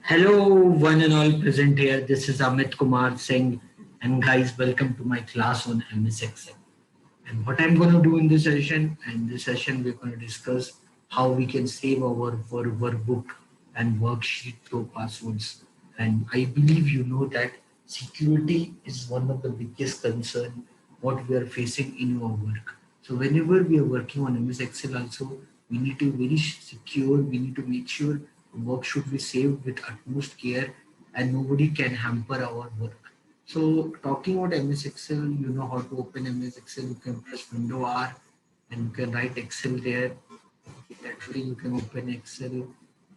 Hello, one and all present here. This is Amit Kumar Singh, and guys, welcome to my class on MS Excel. And what I'm going to do in this session, we're going to discuss how we can save our workbook and worksheet through passwords. And I believe you know that security is one of the biggest concern what we are facing in our work. So whenever we are working on MS Excel also, we need to be very secure. We need to make sure work should be saved with utmost care and nobody can hamper our work. So talking about MS Excel, you know how to open MS Excel. You can press Window R and you can write Excel there. That way you can open Excel.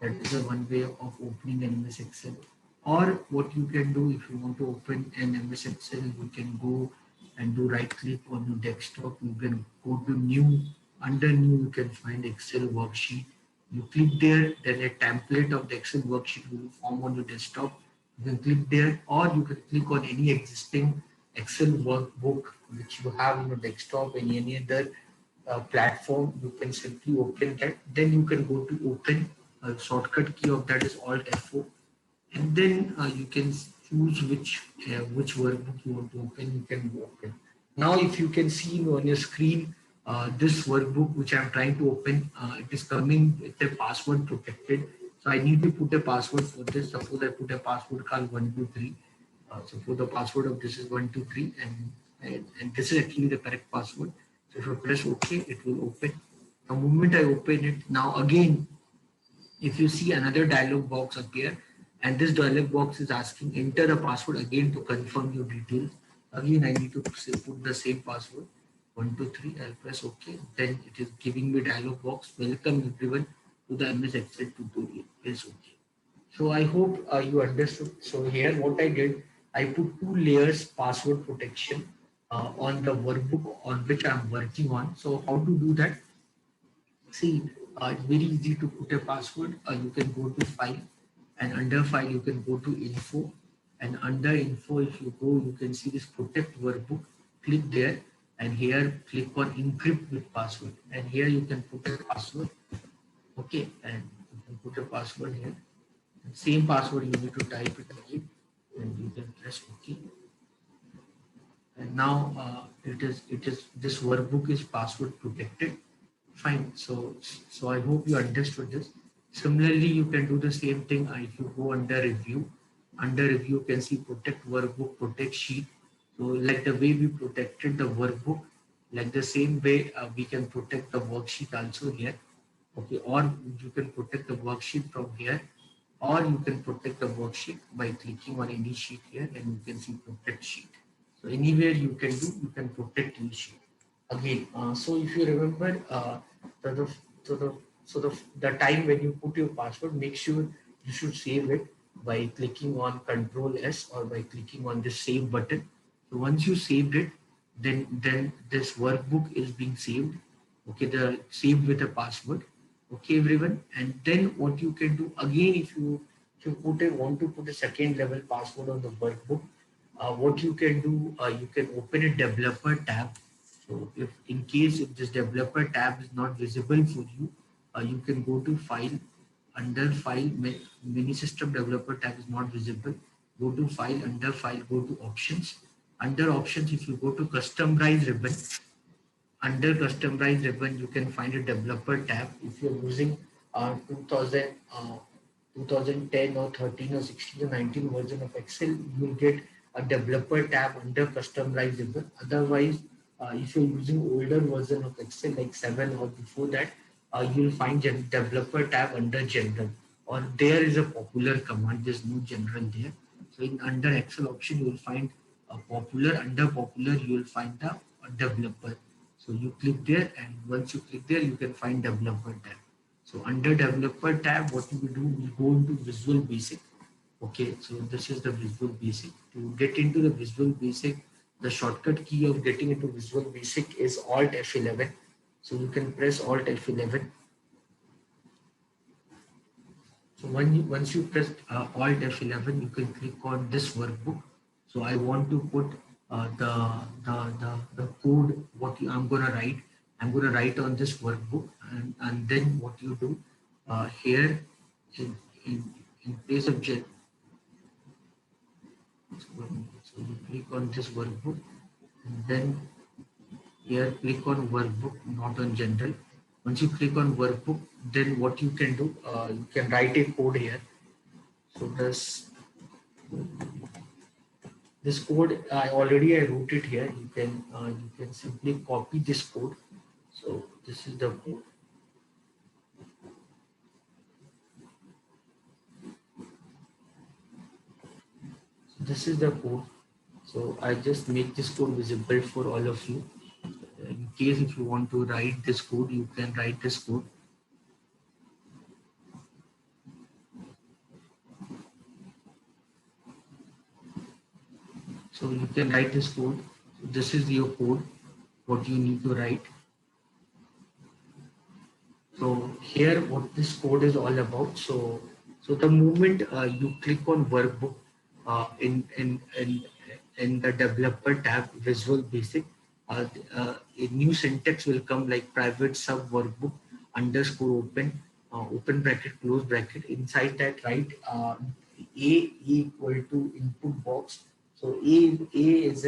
That is the one way of opening an MS Excel. Or what you can do if you want to open an MS Excel, you can go and do right click on your desktop. You can go to new. Under new, you can find Excel worksheet. You click there, then a template of the Excel worksheet will form on your desktop. You can click there, or you can click on any existing Excel workbook which you have on your desktop and any other platform. You can simply open that. Then you can go to open. A shortcut key of that is Alt F4, and then you can choose which workbook you want to open. You can open. Now if you can see on your screen, this workbook which I'm trying to open, it is coming with a password protected. So I need to put a password for this. Suppose I put a password called 123. So for the password of this is 123, and this is actually the correct password. So if I press OK, it will open. The moment I open it, now again if you see another dialog box appear, and this dialog box is asking enter the password again to confirm your details. Again I need to put the same password 123. I'll press OK. Then it is giving me dialog box, welcome everyone to the MS Excel tutorial. Press OK. So I hope you understood. So here what I did, I put two layers password protection on the workbook on which I'm working on. So how to do that? See, it's very easy to put a password. You can go to file, and under file you can go to info, and under info if you go you can see this protect workbook. Click there, and here click on encrypt with password, and here you can put a password. Okay, and you can put a password here. And same password you need to type it again, and you can press OK. And now it is this workbook is password protected. Fine. So I hope you understood this. Similarly you can do the same thing. If you go under review you can see protect workbook, protect sheet. So like the way we protected the workbook, like the same way we can protect the worksheet also here. Okay, or you can protect the worksheet from here, or you can protect the worksheet by clicking on any sheet here, and you can see protect sheet. So anywhere you can do, you can protect any sheet. Again, so if you remember, the, the, so the the time when you put your password, make sure you should save it by clicking on Control S or by clicking on the save button. So once you saved it, then this workbook is being saved. Okay, the saved with a password. Okay, everyone. And then what you can do again, if you want to put a second level password on the workbook, what you can do, you can open a developer tab. So if in case if this developer tab is not visible for you, you can go to file. Under file, mini system developer tab is not visible. Go to file, under file, go to options. Under options, if you go to customize ribbon, under customize ribbon you can find a developer tab. If you're using 2000 2010 or 13 or 16 or 19 version of Excel, you will get a developer tab under customize ribbon. Otherwise, if you're using older version of Excel like 7 or before that, you'll find developer tab under general, or there is a popular command. There's no general there. So in under Excel option you will find a popular. Under popular you will find the developer. So you click there, and once you click there, you can find developer tab. So under developer tab, what you will do, we go into Visual Basic. Okay, so this is the Visual Basic. To get into the Visual Basic, the shortcut key of getting into Visual Basic is Alt F11. So you can press Alt F11. So once you press Alt F11, you can click on this workbook. So I want to put the code what I'm gonna write. I'm gonna write on this workbook, and then what you do here in, in place of gel. So you click on this workbook, and then here click on workbook, not on general. Once you click on workbook, then what you can do, you can write a code here. So this code I wrote it here. You can simply copy this code. So this is the code. So this is the code. So I just make this code visible for all of you. In case if you want to write this code, you can write this code. So you can write this code. So this is your code, what you need to write. So here what this code is all about. So the moment you click on workbook in the developer tab, Visual Basic, a new syntax will come like private sub workbook underscore open, open bracket, close bracket. Inside that, write a equal to input box. So a is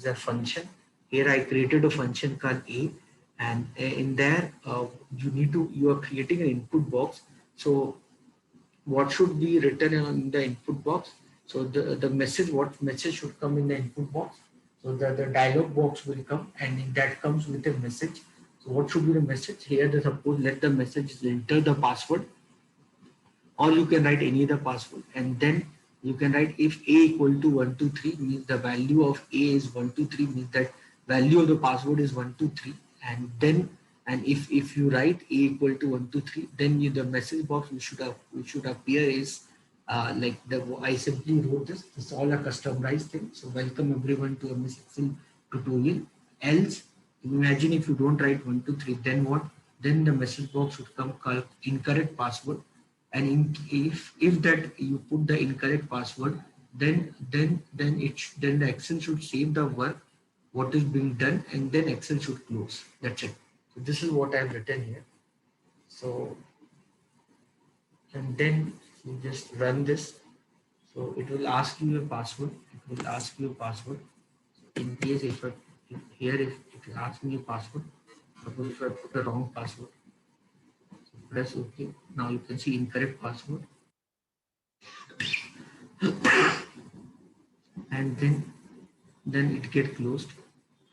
a function. Here I created a function called a, and in there you are creating an input box. So what should be written in the input box? So the message, what message should come in the input box? So the dialog box will come, and that comes with a message. So what should be the message? Here the suppose let the message is enter the password, or you can write any other password, and then you can write if a equal to 123 means the value of a is 123, means that value of the password is 123. And then, and if you write a equal to 123, then the message box which should appear is like the I simply wrote this. It's all a customized thing. So welcome everyone to MS Excel tutorial. Else, imagine if you don't write 123, then what? Then the message box would come called incorrect password. And if that you put the incorrect password, then the Excel should save the work what is being done, and then Excel should close. That's it. So this is what I have written here. So and then you just run this. So it will ask you a password. It will ask you a password. In case if here if it will ask me a password, suppose if I put the wrong password, so press OK. Now you can see incorrect password, and then it get closed.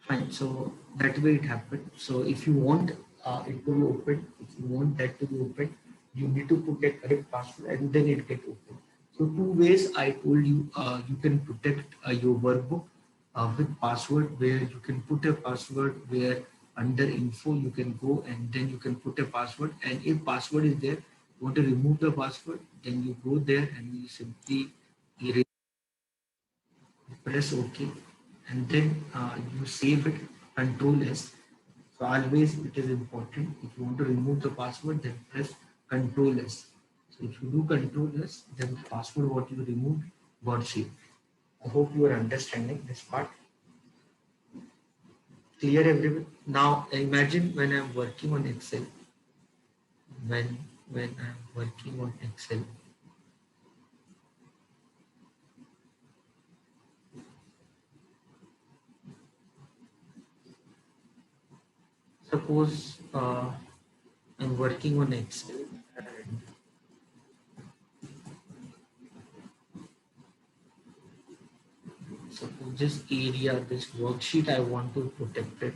Fine. So that way it happened. So if you want it to be open, if you want that to be open, you need to put a correct password, and then it get open. So two ways I told you. You can protect your workbook with password, where you can put a password where under info you can go, and then you can put a password, and if password is there, you want to remove the password, then you go there and you simply erase, press OK, and then you save it, Control S. So always it is important. If you want to remove the password, then press Control S. So if you do Control S, then the password what you removed got saved. I hope you are understanding this part. Clear everyone? Now imagine when I'm working on Excel. When I'm working on Excel, suppose I'm working on Excel, and suppose this area, this worksheet, I want to protect it.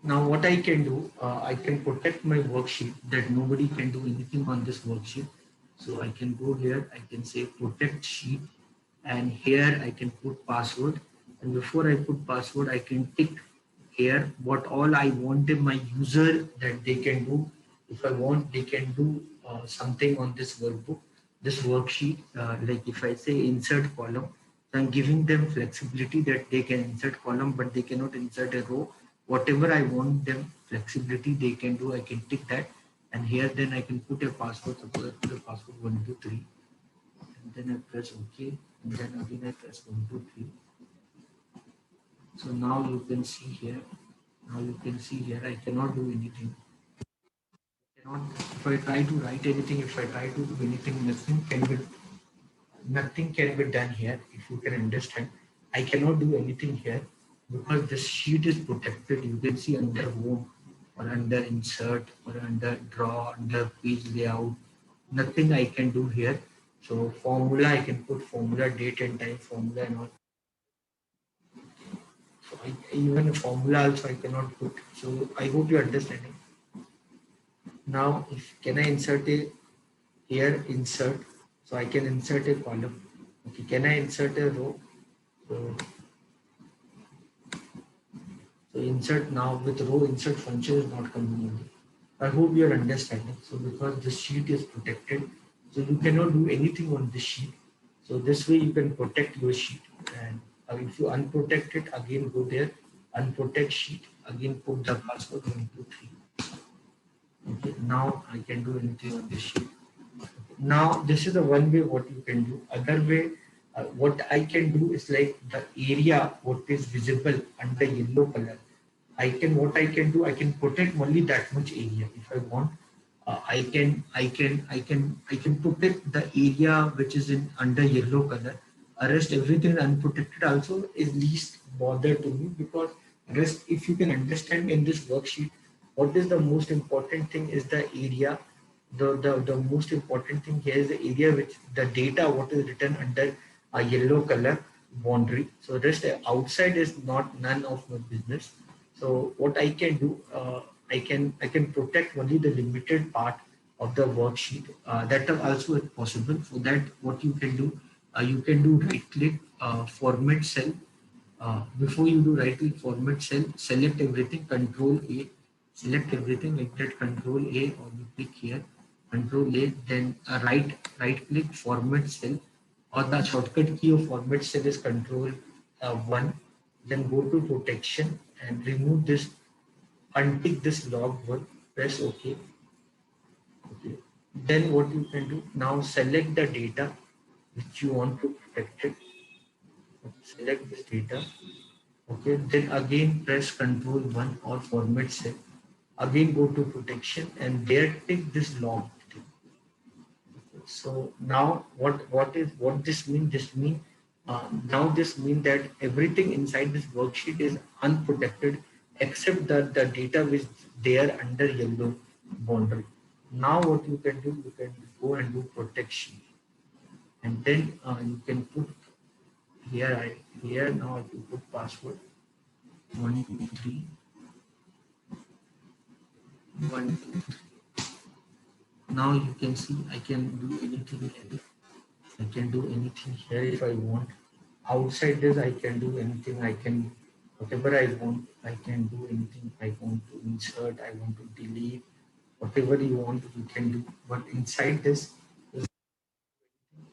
Now what I can do, I can protect my worksheet that nobody can do anything on this worksheet. So I can go here, I can say protect sheet, and here I can put password. And before I put password, I can tick here what all I want in my user that they can do. If I want, they can do something on this workbook, this worksheet. Like if I say insert column, so I'm giving them flexibility that they can insert column, but they cannot insert a row. Whatever I want them flexibility, they can do. I can tick that, and here then I can put a password. Suppose I put a password 123, and then I press OK, and then again I press 123. So now you can see here. Now you can see here. I cannot do anything. Not if I try to write anything, if I try to do anything, nothing can be done here. If you can understand, I cannot do anything here because the sheet is protected. You can see under home or under insert or under draw, under page layout. Nothing I can do here. So formula, I can put formula, date and time formula and all. So even a formula also I cannot put. So I hope you understand it. Now, if can I insert a here insert, so I can insert a column. Okay, can I insert a row? So, so insert now with row insert function is not coming. I hope you are understanding. So because this sheet is protected, so you cannot do anything on this sheet. So this way you can protect your sheet. And if you unprotect it, again go there, unprotect sheet, again put the password 123. Okay, now I can do anything on this sheet. Now this is the one way what you can do. Other way, what I can do is like the area what is visible under yellow color. What I can do, I can protect only that much area. If I want, I can protect the area which is in under yellow color. Rest everything unprotected also is least bother to me because rest if you can understand in this worksheet, what is the most important thing is the area. The most important thing here is the area which the data what is written under a yellow color boundary. So rest outside is not none of my business. So what I can do, I can protect only the limited part of the worksheet. That is also possible. For that, what you can do right click, format cell. Before you do right click format cell, select everything, Control A, select everything like that, Control A, or you click here, Control A, then right click format cell, or the shortcut key of format cell is Control 1. Then go to protection and remove this, untick this log 1, press OK. Okay. Then what you can do now, select the data which you want to protect it. Select this data. Okay, then again press Control 1 or format cell. Again go to protection and there take this log. So now what this mean? This mean now this mean that everything inside this worksheet is unprotected except the data which there under yellow boundary. Now what you can do? You can go and do protection, and then you can put here. Here now you put password 123 123. Now you can see I can do anything here. I can do anything here if I want. Outside this, I can do anything. I can, whatever I want, I can do anything. I want to insert, I want to delete, whatever you want, you can do. But inside this,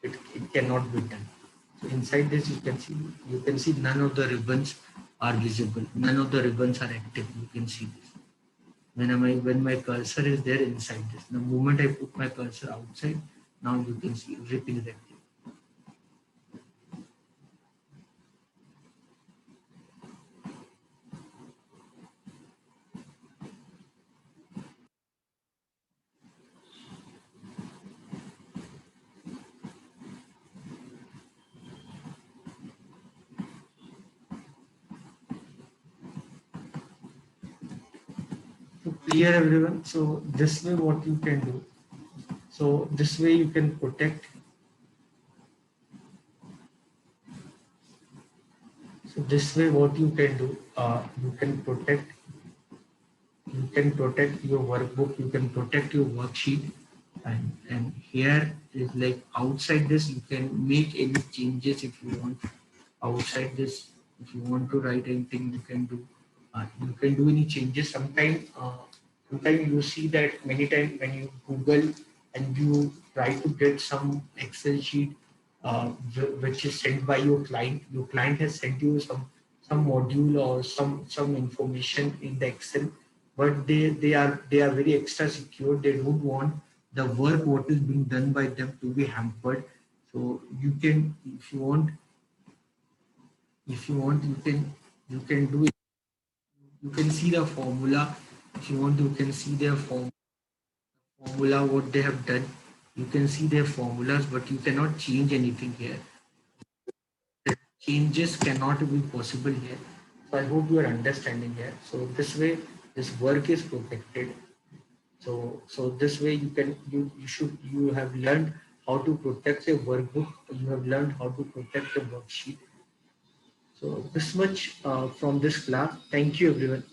it cannot be done. So inside this, you can see none of the ribbons are visible. None of the ribbons are active. You can see this. When my cursor is there inside this, the moment I put my cursor outside, now you can see everything is active. So clear everyone. So this way what you can do. So this way you can protect. So this way what you can do, you can protect your workbook, you can protect your worksheet, and here is like outside this you can make any changes if you want. Outside this, if you want to write anything, you can do any changes. Sometimes you see that many times when you Google and you try to get some Excel sheet which is sent by your client has sent you some module or some information in the Excel, but they are very extra secure. They don't want the work what is being done by them to be hampered. So you can, if you want, you can do it. You can see the formula. If you want, you can see their form formula, what they have done. You can see their formulas, but you cannot change anything here. The changes cannot be possible here. So I hope you are understanding here. So this way, this work is protected. So this way you have learned how to protect a workbook. You have learned how to protect a worksheet. So this much from this class. Thank you everyone.